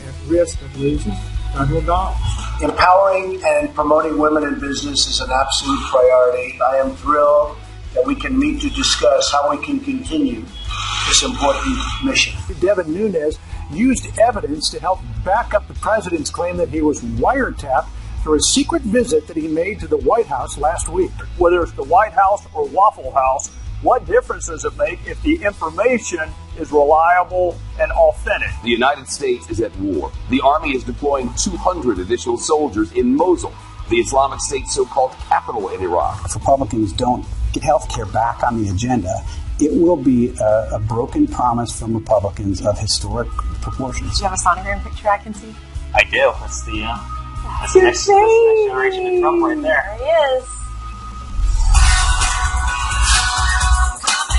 at risk of losing federal dollars. Empowering and promoting women in business is an absolute priority. I am thrilled that we can meet to discuss how we can continue this important mission. Devin Nunes used evidence to help back up the president's claim that he was wiretapped for a secret visit that he made to the White House last week. Whether it's the White House or Waffle House, what difference does it make if the information is reliable and authentic? The United States is at war. The Army is deploying 200 additional soldiers in Mosul, the Islamic State's so-called capital in Iraq. If Republicans don't get health care back on the agenda, it will be a broken promise from Republicans of historic proportions. Do you have a sonogram picture I can see? I do. That's the next generation of Trump right there. There he is.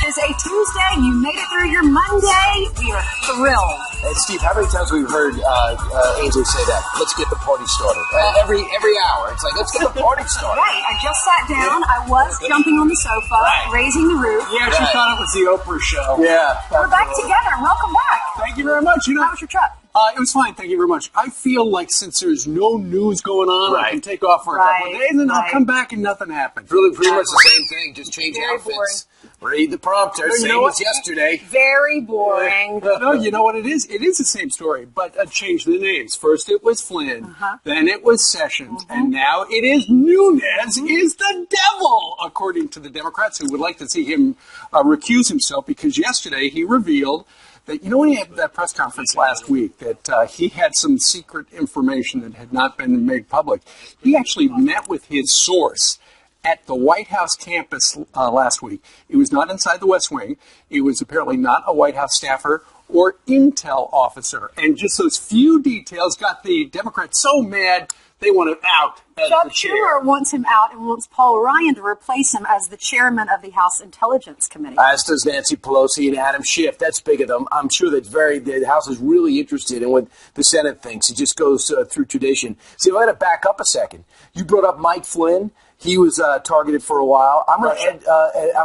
It's a Tuesday. You made it through your Monday. We are thrilled. Hey, Steve, how many times have we heard Ainsley say that? Let's get the party started. Every hour. It's like, let's get the party started. Right. I just sat down. I was jumping on the sofa, raising the roof. Yeah, she thought it was the Oprah show. Yeah. We're back together. Welcome back. Thank you very much. How was your trip? It was fine. Thank you very much. I feel like since there's no news going on, I can take off for a couple of days, and then I'll come back and nothing happens. Really, pretty much the same thing. Just change outfits. Read the prompter. Same as yesterday. Very boring. No, you know what it is? It is the same story, but change the names. First it was Flynn, then it was Sessions, and now it is Nunes is the devil, according to the Democrats, who would like to see him recuse himself, because yesterday he revealed that, you know, when he had that press conference last week, that he had some secret information that had not been made public. He actually met with his source at the White House campus last week. It was not inside the West Wing. It was apparently not a White House staffer or intel officer. And just those few details got the Democrats so mad they want him out as Chuck the chair. Schumer wants him out and wants Paul Ryan to replace him as the chairman of the House Intelligence Committee. As does Nancy Pelosi and Adam Schiff. That's big of them. I'm sure the House is really interested in what the Senate thinks. It just goes through tradition. See, if I got to back up a second. You brought up Mike Flynn. He was targeted for a while. I'm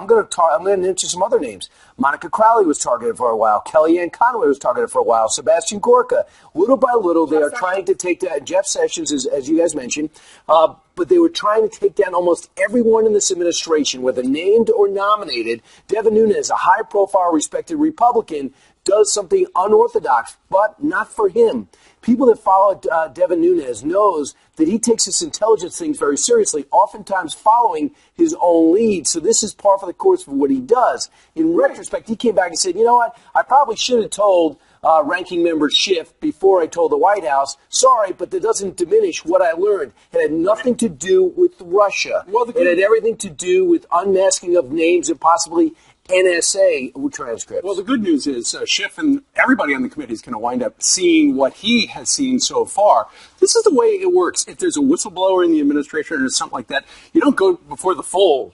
going to mention some other names. Monica Crowley was targeted for a while. Kellyanne Conway was targeted for a while. Sebastian Gorka. Little by little, they are trying to take down Jeff Sessions, as you guys mentioned. But they were trying to take down almost everyone in this administration, whether named or nominated. Devin Nunes, a high-profile, respected Republican, does something unorthodox, but not for him. People that follow Devin Nunes knows that he takes his intelligence things very seriously, oftentimes following his own lead. So this is par for the course for what he does. In retrospect, he came back and said, you know what, I probably should have told ranking member Schiff before I told the White House. Sorry, but that doesn't diminish what I learned. It had nothing to do with Russia. It had everything to do with unmasking of names and possibly NSA transcripts. Well, the good news is Schiff and everybody on the committee is going to wind up seeing what he has seen so far. This is the way it works. If there's a whistleblower in the administration or something like that, you don't go before the full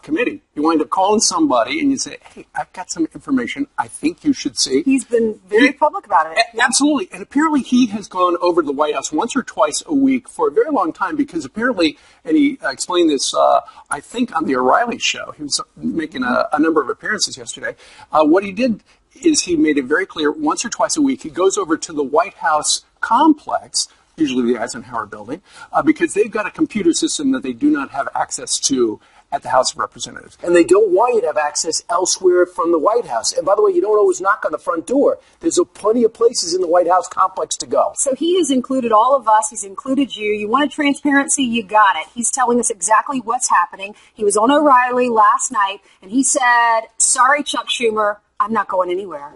committee. You wind up calling somebody and you say, hey, I've got some information I think you should see. He's been very public about it. Absolutely. And apparently he has gone over to the White House once or twice a week for a very long time, because apparently, and he explained this, I think, on the O'Reilly show. He was making a number of appearances yesterday. What he did is he made it very clear once or twice a week he goes over to the White House complex, usually the Eisenhower building, because they've got a computer system that they do not have access to at the House of Representatives. And they don't want you to have access elsewhere from the White House. And by the way, you don't always knock on the front door. There's plenty of places in the White House complex to go. So he has included all of us. He's included you. You wanted transparency, you got it. He's telling us exactly what's happening. He was on O'Reilly last night, and he said, sorry, Chuck Schumer, I'm not going anywhere.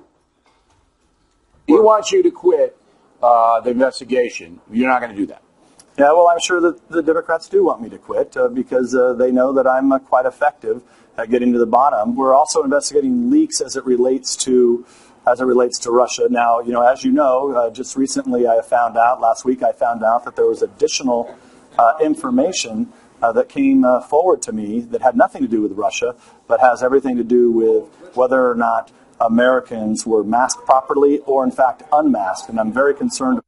He wants you to quit the investigation. You're not going to do that. Yeah, well, I'm sure that the Democrats do want me to quit because they know that I'm quite effective at getting to the bottom. We're also investigating leaks as it relates to Russia. Now, as you know, just recently last week I found out that there was additional information that came forward to me that had nothing to do with Russia, but has everything to do with whether or not Americans were masked properly or, in fact, unmasked. And I'm very concerned.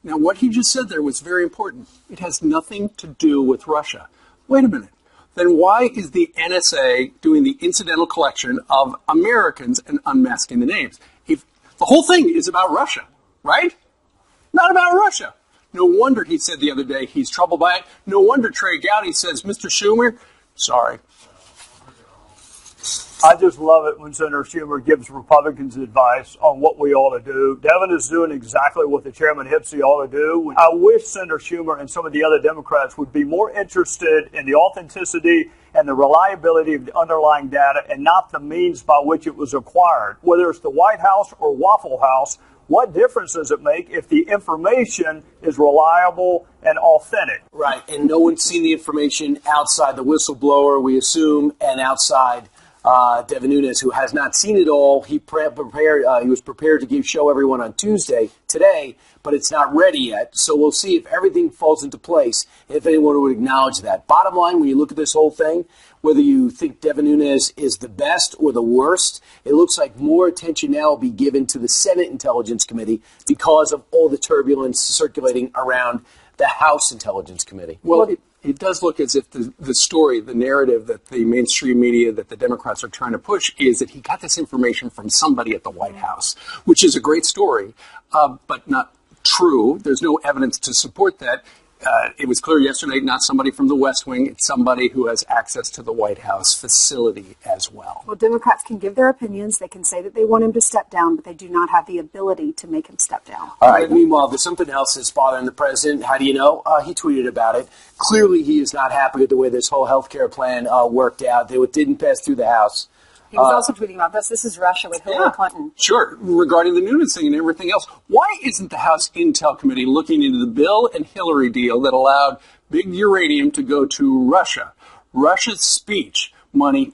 Now, what he just said there was very important. It has nothing to do with Russia. Wait a minute. Then why is the NSA doing the incidental collection of Americans and unmasking the names? If the whole thing is about Russia, right? Russia. No wonder he said the other day he's troubled by it. No wonder Trey Gowdy says, Mr. Schumer, sorry. I just love it when Senator Schumer gives Republicans advice on what we ought to do. Devin is doing exactly what the chairman Hipsey ought to do. I wish Senator Schumer and some of the other Democrats would be more interested in the authenticity and the reliability of the underlying data and not the means by which it was acquired. Whether it's the White House or Waffle House, what difference does it make if the information is reliable and authentic? Right, and no one's seen the information outside the whistleblower, we assume, and outside Devin Nunes, who has not seen it all. He was prepared to show everyone on Tuesday, today, but it's not ready yet. So we'll see if everything falls into place, if anyone would acknowledge that. Bottom line, when you look at this whole thing, whether you think Devin Nunes is the best or the worst, it looks like more attention now will be given to the Senate Intelligence Committee because of all the turbulence circulating around the House Intelligence Committee. Well, it does look as if the story, the narrative that the mainstream media, that the Democrats are trying to push is that he got this information from somebody at the White House, which is a great story, but not true. There's no evidence to support that. It was clear yesterday, not somebody from the West Wing. It's somebody who has access to the White House facility as well. Well, Democrats can give their opinions. They can say that they want him to step down, but they do not have the ability to make him step down. All right. Meanwhile, there's something else that's bothering the president. How do you know? He tweeted about it. Clearly, he is not happy with the way this whole health care plan worked out. It didn't pass through the House. He was also tweeting about this. This is Russia with Hillary Clinton. Sure, regarding the Nunes thing and everything else. Why isn't the House Intel Committee looking into the Bill and Hillary deal that allowed big uranium to go to Russia? Russia's speech money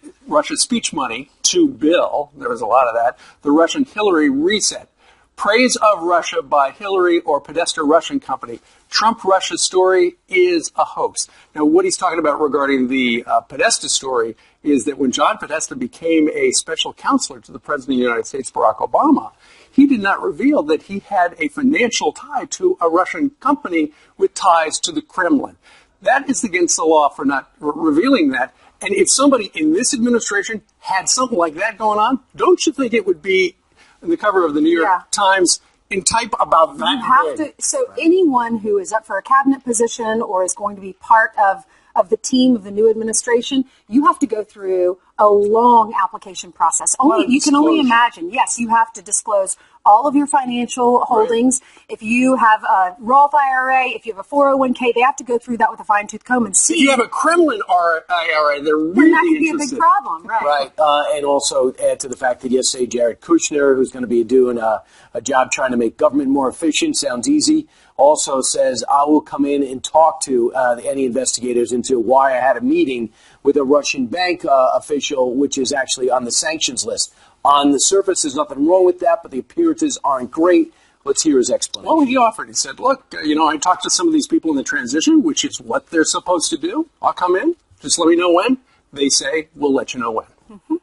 to Bill, there was a lot of that, the Russian Hillary reset. Praise of Russia by Hillary or Podesta Russian company. Trump Russia story is a hoax. Now, what he's talking about regarding the Podesta story is that when John Podesta became a special counselor to the President of the United States, Barack Obama, he did not reveal that he had a financial tie to a Russian company with ties to the Kremlin. That is against the law for not revealing that. And if somebody in this administration had something like that going on, don't you think it would be in the cover of the New York Times in type about that? You have to. So anyone who is up for a cabinet position or is going to be part of the team of the new administration, you have to go through a long application process. You can only imagine. Yes, you have to disclose all of your financial holdings. Right. If you have a Roth IRA, if you have a 401k, they have to go through that with a fine-tooth comb and see. If you have a Kremlin IRA, they're really that could be a big problem, right? Right, and also add to the fact that yesterday Jared Kushner, who's going to be doing a job trying to make government more efficient, sounds easy, also says, I will come in and talk to any investigators into why I had a meeting with a Russian bank official, which is actually on the sanctions list. On the surface, there's nothing wrong with that, but the appearances aren't great. Let's hear his explanation. Well, he offered. He said, look, I talked to some of these people in the transition, which is what they're supposed to do. I'll come in. Just let me know when. They say, we'll let you know when. Mm-hmm.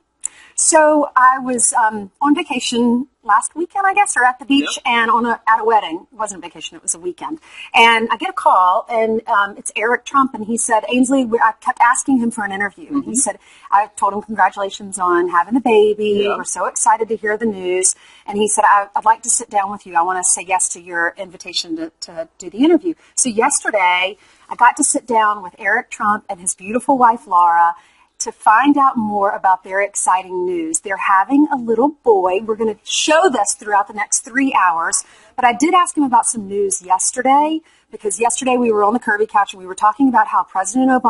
So I was on vacation last weekend, I guess, or at the beach, and at a wedding. It wasn't a vacation, it was a weekend. And I get a call, and it's Eric Trump, and he said, Ainsley, I kept asking him for an interview. Mm-hmm. And he said, I told him congratulations on having the baby. Yeah. We're so excited to hear the news. And he said, I'd like to sit down with you. I want to say yes to your invitation to do the interview. So yesterday, I got to sit down with Eric Trump and his beautiful wife, Laura, to find out more about their exciting news. They're having a little boy. We're going to show this throughout the next 3 hours. But I did ask him about some news yesterday, because yesterday we were on the Curvy Couch and we were talking about how President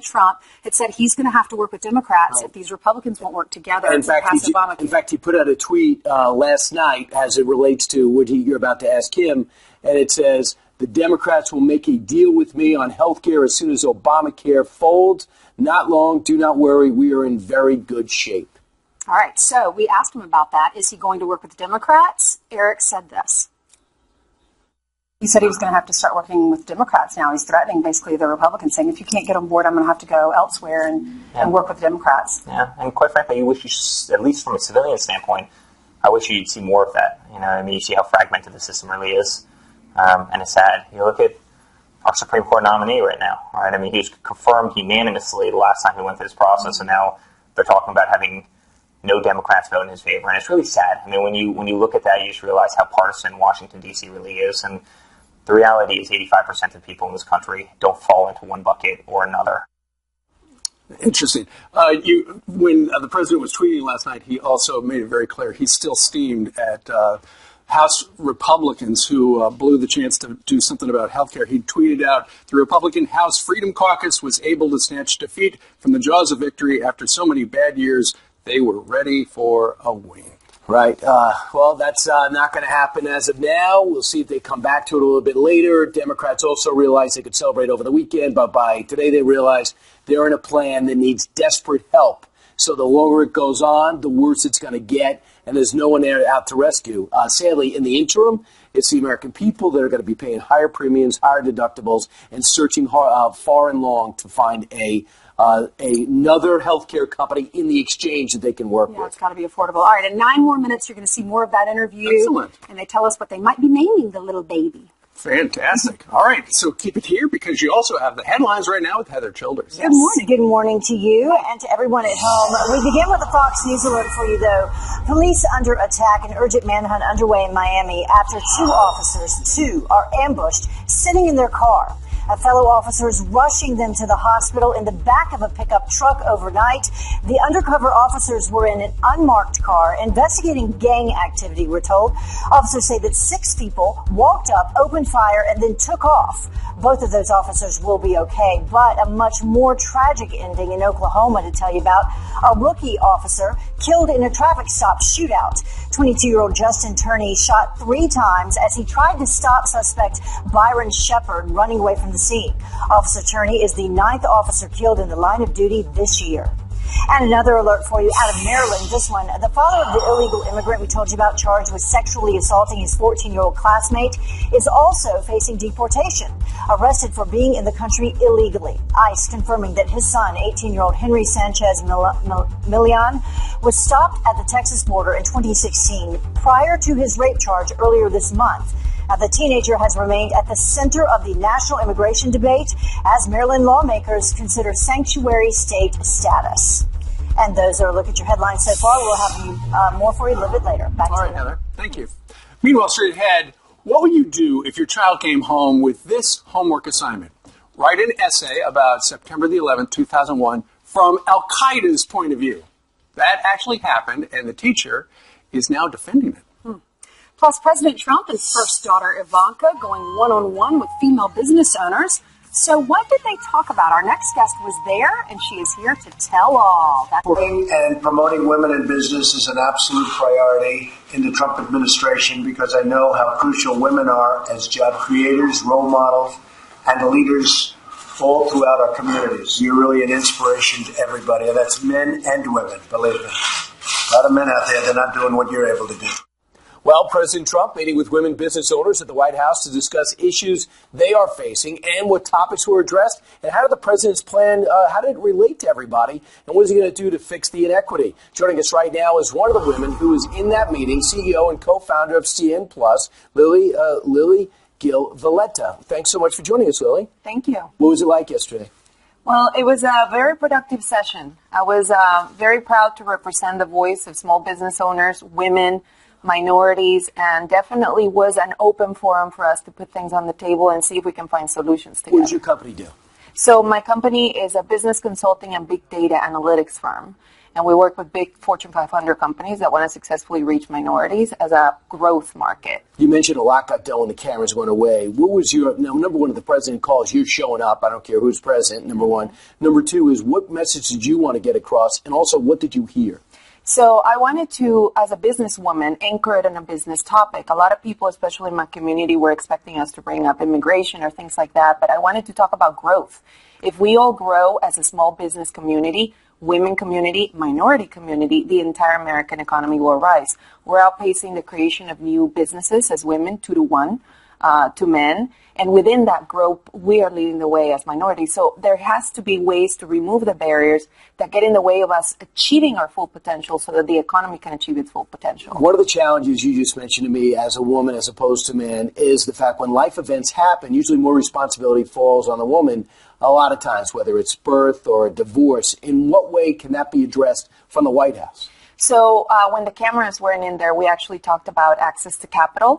Trump had said he's going to have to work with Democrats if these Republicans won't work together to pass Obamacare. In fact, he put out a tweet last night as it relates to what you're about to ask him, and it says, the Democrats will make a deal with me on health care as soon as Obamacare folds. Not long, do not worry, we are in very good shape. All right, so we asked him about that. Is he going to work with the Democrats? Eric said this. He said he was going to have to start working with Democrats now. He's threatening basically the Republicans, saying if you can't get on board, I'm going to have to go elsewhere and work with the Democrats. Yeah, and quite frankly, you wish at least from a civilian standpoint, I wish you'd see more of that. You see how fragmented the system really is. And it's sad. You look at our Supreme Court nominee right now, right? I mean, he was confirmed unanimously the last time he went through this process, and now they're talking about having no Democrats vote in his favor, and it's really sad. I mean, when you look at that, you just realize how partisan Washington, D.C. really is, and the reality is 85% of people in this country don't fall into one bucket or another. Interesting. When the president was tweeting last night, he also made it very clear he's still steamed at House Republicans who blew the chance to do something about health care. He tweeted out, the Republican House Freedom Caucus was able to snatch defeat from the jaws of victory after so many bad years. They were ready for a win. Right. Well, that's not going to happen as of now. We'll see if they come back to it a little bit later. Democrats also realized they could celebrate over the weekend, but by today they realize they're in a plan that needs desperate help. So the longer it goes on, the worse it's going to get, and there's no one there out to rescue. Sadly, in the interim, it's the American people that are going to be paying higher premiums, higher deductibles, and searching far and long to find another healthcare company in the exchange that they can work with. It's got to be affordable. All right, in 9 more minutes, you're going to see more of that interview. Excellent. And they tell us what they might be naming the little baby. Fantastic. All right, so keep it here because you also have the headlines right now with Heather Childers. Good morning. Good morning to you and to everyone at home. We begin with a Fox News alert for you, though. Police under attack, an urgent manhunt underway in Miami after two are ambushed, sitting in their car. Fellow officers rushing them to the hospital in the back of a pickup truck overnight. The undercover officers were in an unmarked car investigating gang activity, we're told. Officers say that 6 people walked up, opened fire, and then took off. Both of those officers will be okay, but a much more tragic ending in Oklahoma to tell you about. A rookie officer killed in a traffic stop shootout. 22-year-old Justin Turney shot 3 times as he tried to stop suspect Byron Shepard running away from the scene. Officer Turney is the 9th officer killed in the line of duty this year. And another alert for you out of Maryland. This one, the father of the illegal immigrant we told you about, charged with sexually assaulting his 14-year-old classmate, is also facing deportation, arrested for being in the country illegally. ICE confirming that his son, 18-year-old Henry Sanchez Milian, was stopped at the Texas border in 2016 prior to his rape charge earlier this month. The teenager has remained at the center of the national immigration debate as Maryland lawmakers consider sanctuary state status. And those are a look at your headlines so far. We'll have you more for you a little bit later. Back All to right, you. Heather. Thank you. Meanwhile, straight ahead, what would you do if your child came home with this homework assignment? Write an essay about September the 11th, 2001, from Al-Qaeda's point of view. That actually happened, and the teacher is now defending it. Plus, President Trump and his first daughter, Ivanka, going one-on-one with female business owners. So what did they talk about? Our next guest was there, and she is here to tell all. And promoting women in business is an absolute priority in the Trump administration because I know how crucial women are as job creators, role models, and leaders all throughout our communities. You're really an inspiration to everybody, and that's men and women, believe me. A lot of men out there, they're not doing what you're able to do. Well, President Trump meeting with women business owners at the White House to discuss issues they are facing and what topics were addressed and how did the president's plan, how did it relate to everybody and what is he going to do to fix the inequity? Joining us right now is one of the women who was in that meeting, CEO and co-founder of CN Plus, Lily Gil Valletta. Thanks so much for joining us, Lily. Thank you. What was it like yesterday? Well, it was a very productive session. I was very proud to represent the voice of small business owners, women, minorities, and definitely was an open forum for us to put things on the table and see if we can find solutions together. What does your company do? So my company is a business consulting and big data analytics firm, and we work with big Fortune 500 companies that want to successfully reach minorities as a growth market. You mentioned a lot got done when the cameras went away. What was your, now, number one, if the president calls, you're showing up. I don't care who's president, number one. Number two is what message did you want to get across, and also what did you hear? So I wanted to, as a businesswoman, anchor it in a business topic. A lot of people, especially in my community, were expecting us to bring up immigration or things like that, but I wanted to talk about growth. If we all grow as a small business community, women community, minority community, the entire American economy will rise. We're outpacing the creation of new businesses as women 2-to-1 to men. And within that growth, we are leading the way as minorities. So there has to be ways to remove the barriers that get in the way of us achieving our full potential so that the economy can achieve its full potential. One of the challenges you just mentioned to me as a woman as opposed to man is the fact when life events happen, usually more responsibility falls on the woman a lot of times, whether it's birth or a divorce. In what way can that be addressed from the White House? So when the cameras weren't in there, we actually talked about access to capital.